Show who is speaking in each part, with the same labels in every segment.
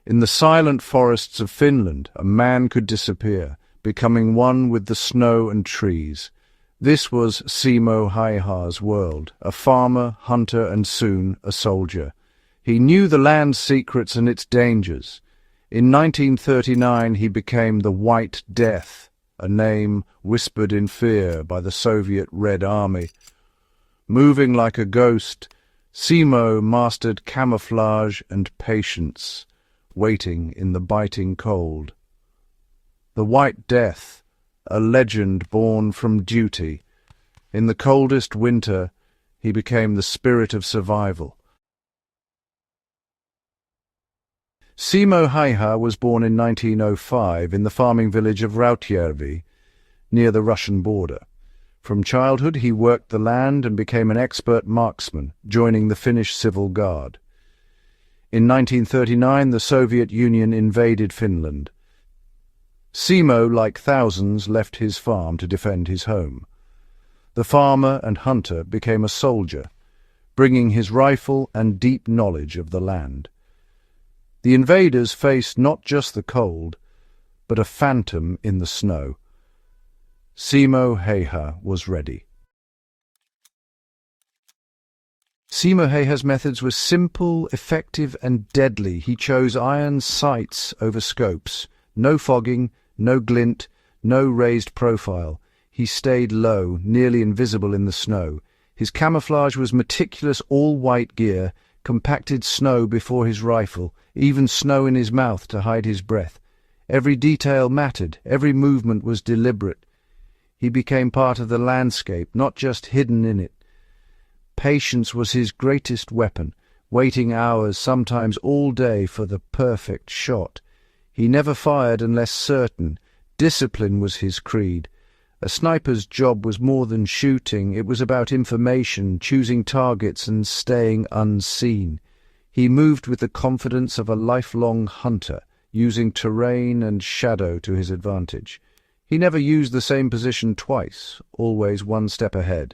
Speaker 1: In the silent forests of Finland, a man could disappear, becoming one with the snow and trees. This was Simo Häyhä's world, a farmer, hunter, and soon a soldier. He knew the land's secrets and its dangers. In 1939 he became the White Death, a name whispered in fear by the Soviet Red Army. Moving like a ghost, Simo mastered camouflage and patience, waiting in the biting cold. The White Death, a legend born from duty. In the coldest winter, he became the spirit of survival. Simo Häyhä was born in 1905 in the farming village of Rautjärvi, near the Russian border. From childhood he worked the land and became an expert marksman, joining the Finnish Civil Guard. In 1939 the Soviet Union invaded Finland. Simo, like thousands, left his farm to defend his home. The farmer and hunter became a soldier, bringing his rifle and deep knowledge of the land. The invaders faced not just the cold, but a phantom in the snow. Simo Häyhä was ready. Simo Häyhä's methods were simple, effective, and deadly. He chose iron sights over scopes. No fogging, no glint, no raised profile. He stayed low, nearly invisible in the snow. His camouflage was meticulous all-white gear, compacted snow before his rifle, even snow in his mouth to hide his breath. Every detail mattered, every movement was deliberate. He became part of the landscape, not just hidden in it. Patience was his greatest weapon, waiting hours, sometimes all day, for the perfect shot. He never fired unless certain. Discipline was his creed. A sniper's job was more than shooting. It was about information, choosing targets, and staying unseen. He moved with the confidence of a lifelong hunter, using terrain and shadow to his advantage. He never used the same position twice, always one step ahead.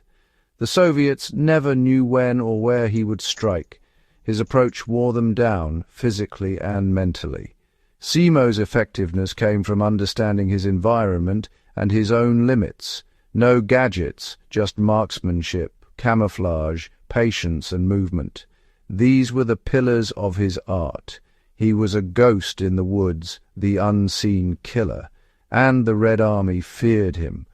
Speaker 1: The Soviets never knew when or where he would strike. His approach wore them down, physically and mentally. Simo's effectiveness came from understanding his environment and his own limits. No gadgets, just marksmanship, camouflage, patience and movement. These were the pillars of his art. He was a ghost in the woods, the unseen killer, and the Red Army feared him.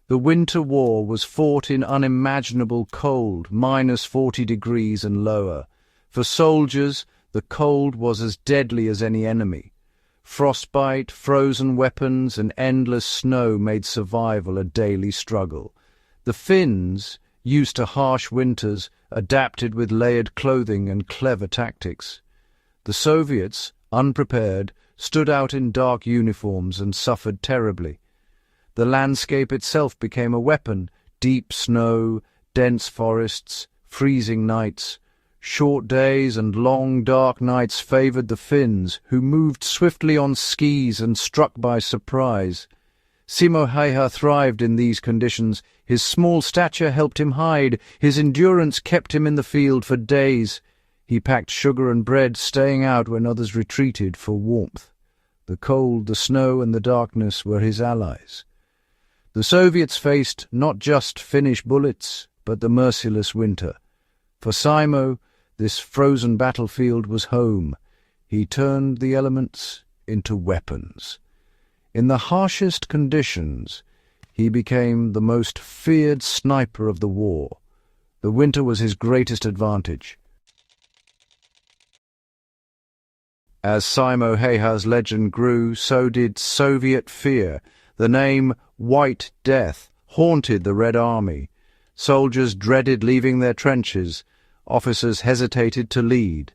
Speaker 1: The Winter War was fought in unimaginable cold, -40 degrees and lower. For soldiers, the cold was as deadly as any enemy. Frostbite, frozen weapons, and endless snow made survival a daily struggle. The Finns, used to harsh winters, adapted with layered clothing and clever tactics. The Soviets, unprepared, stood out in dark uniforms and suffered terribly. The landscape itself became a weapon: deep snow, dense forests, freezing nights. Short days and long dark nights favored the Finns, who moved swiftly on skis and struck by surprise. Simo Häyhä thrived in these conditions. His small stature helped him hide. His endurance kept him in the field for days. He packed sugar and bread, staying out when others retreated for warmth. The cold, the snow, and the darkness were his allies. The Soviets faced not just Finnish bullets, but the merciless winter. For Simo, this frozen battlefield was home. He turned the elements into weapons. In the harshest conditions, he became the most feared sniper of the war. The winter was his greatest advantage. As Simo Häyhä's legend grew, so did Soviet fear. The name White Death haunted the Red Army. Soldiers dreaded leaving their trenches. Officers hesitated to lead.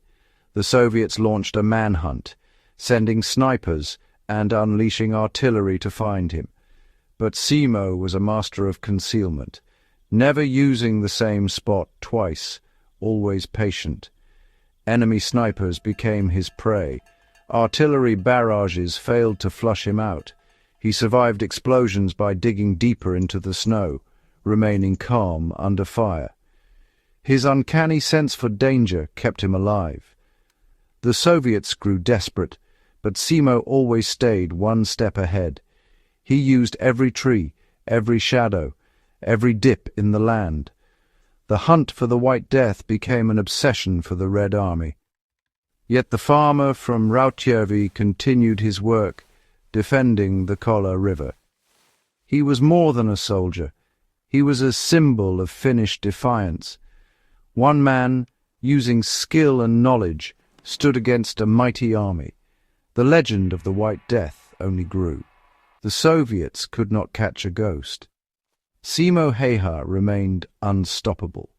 Speaker 1: The Soviets launched a manhunt, sending snipers and unleashing artillery to find him. But Simo was a master of concealment, never using the same spot twice, always patient. Enemy snipers became his prey. Artillery barrages failed to flush him out. He survived explosions by digging deeper into the snow, remaining calm under fire. His uncanny sense for danger kept him alive. The Soviets grew desperate, but Simo always stayed one step ahead. He used every tree, every shadow, every dip in the land. The hunt for the White Death became an obsession for the Red Army. Yet the farmer from Rautjärvi continued his work, defending the Kola River. He was more than a soldier. He was a symbol of Finnish defiance. One man, using skill and knowledge, stood against a mighty army. The legend of the White Death only grew. The Soviets could not catch a ghost. Simo Häyhä remained unstoppable.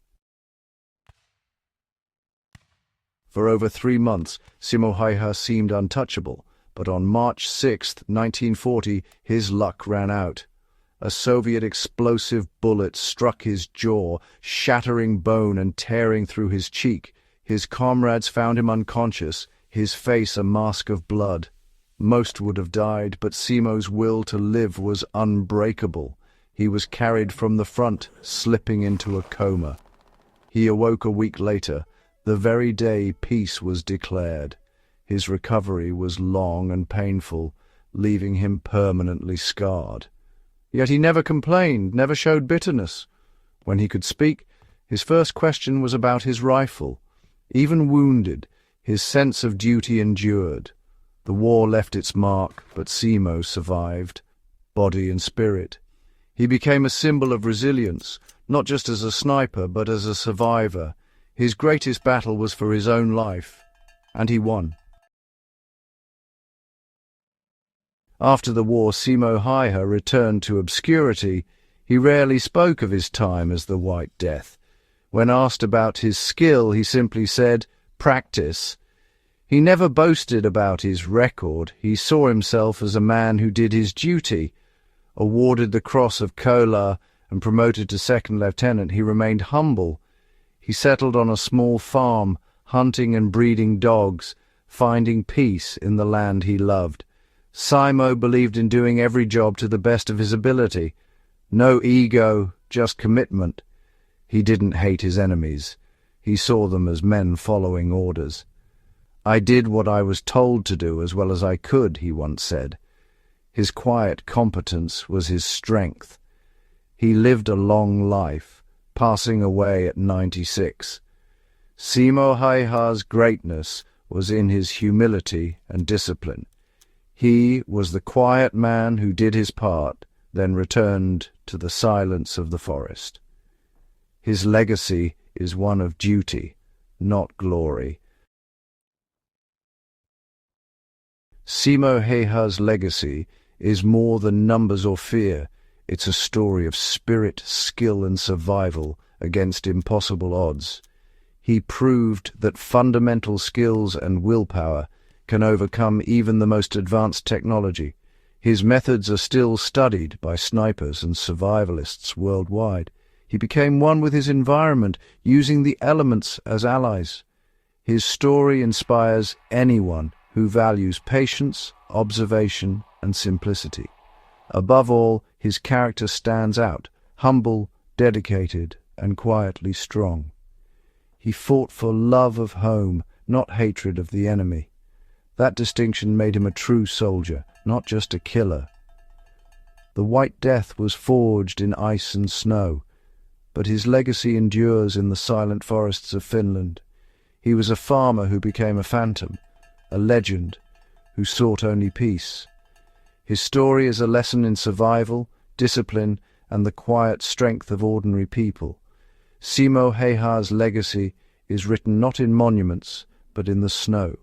Speaker 1: For over 3 months, Simo Häyhä seemed untouchable, but on March 6, 1940, his luck ran out. A Soviet explosive bullet struck his jaw, shattering bone and tearing through his cheek. His comrades found him unconscious, his face a mask of blood. Most would have died, but Simo's will to live was unbreakable. He was carried from the front, slipping into a coma. He awoke a week later, the very day peace was declared. His recovery was long and painful, leaving him permanently scarred. Yet he never complained, never showed bitterness. When he could speak, his first question was about his rifle. Even wounded, his sense of duty endured. The war left its mark, but Simo survived, body and spirit. He became a symbol of resilience, not just as a sniper, but as a survivor. His greatest battle was for his own life, and he won. After the war, Simo Häyhä returned to obscurity. He rarely spoke of his time as the White Death. When asked about his skill, he simply said, "Practice." He never boasted about his record. He saw himself as a man who did his duty. Awarded the Cross of Kola and promoted to second lieutenant, he remained humble. He settled on a small farm, hunting and breeding dogs, finding peace in the land he loved. Simo believed in doing every job to the best of his ability. No ego, just commitment. He didn't hate his enemies. He saw them as men following orders. "I did what I was told to do as well as I could," he once said. His quiet competence was his strength. He lived a long life, passing away at 96. Simo Häyhä's greatness was in his humility and discipline. He was the quiet man who did his part, then returned to the silence of the forest. His legacy is one of duty, not glory. Simo Häyhä's legacy is more than numbers or fear. It's a story of spirit, skill and survival against impossible odds. He proved that fundamental skills and willpower can overcome even the most advanced technology. His methods are still studied by snipers and survivalists worldwide. He became one with his environment, using the elements as allies. His story inspires anyone who values patience, observation, and simplicity. Above all, his character stands out, humble, dedicated, and quietly strong. He fought for love of home, not hatred of the enemy. That distinction made him a true soldier, not just a killer. The White Death was forged in ice and snow, but his legacy endures in the silent forests of Finland. He was a farmer who became a phantom, a legend who sought only peace. His story is a lesson in survival, discipline, and the quiet strength of ordinary people. Simo Häyhä's legacy is written not in monuments, but in the snow.